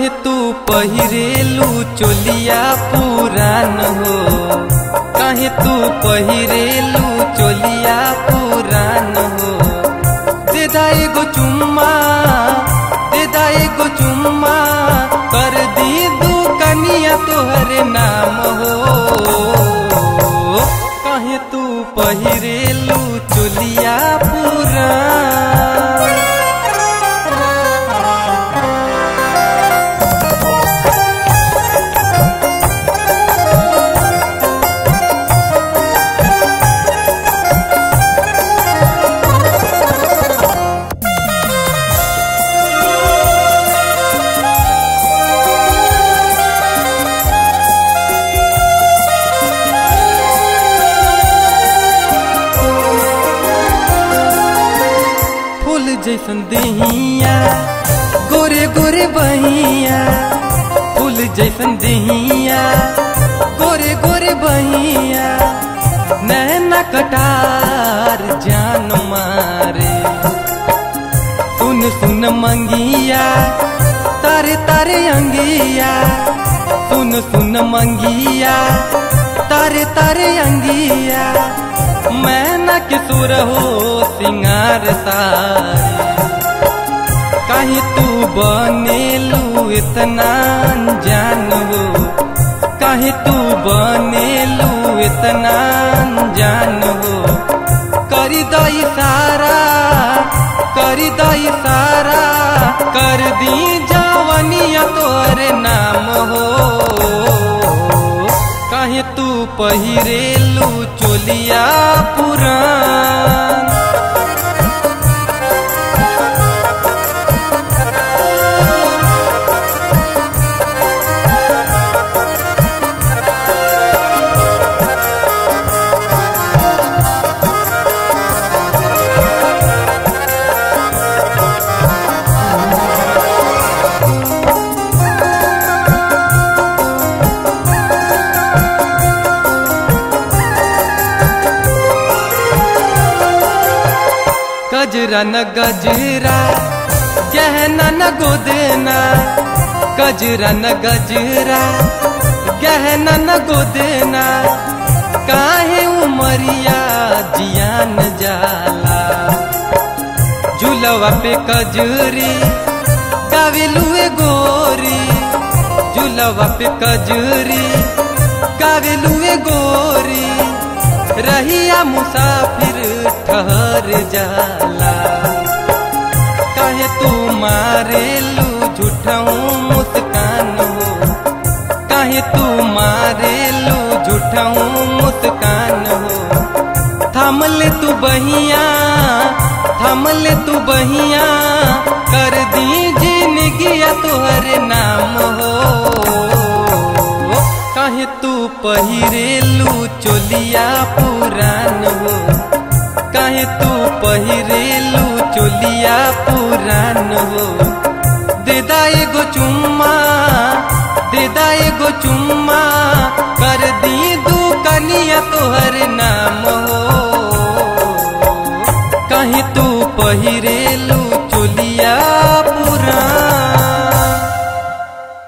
कहे तू पहिरेलू चोलिया पुरान हो, कहे तू पहिरेलू चोलिया पुरान हो। दे दा एगो चुम्मा, दे दा एगो चुम्मा, कर दी दुकनिया तोहरे नाम हो। कहे तू पहिरेलू चोलिया पुरान। जैसन देहिया गोरे गोरे बहिया, फूल जैसन देहिया गोरे गोरे बहिया, नैना कटार जान मारे। सुन सुन मंगिया तारे तारे अंगिया, सुन सुन मंगिया तारे तारे अंगिया, मैना किशोर हो सिंगार सारे। कहीं तू बनेलू इतना अनजान हो, कहीं तू बनेलू इतना अनजान हो। करी द इशारा, करी द इशारा, कर दी जवनिया तोरे नाम हो। कहे तू पहिरेलू चोलिया पुरान। गजरा न गजरा गहना न गोदना, गजरा न गजरा गहना न गोदना, काहे उमरिया जियान जाला। झूलवा पे कजरी गावेलुए गोरी, झूलवा पे कजरी गावेलुए गोरी, रहिया मुसाफिर ठहर जाला। कहे तू मारेलू झूठऊ मुस्कान हो, कहे तू मारेलू झूठऊ मुस्कान हो। थाम ले तू बहिया, थाम ले तू बहिया, कर दी जिंदगिया तोहरे नाम हो। कहे तू पहिरेलू चोलिया पुरान हो, कहे तू पहिरेलू चोलिया पुरान हो। दे दा एगो चुम्मा, दे दा एगो चुम्मा, कर दी दुकनिया तोहरे नाम हो। कहे तू पहिर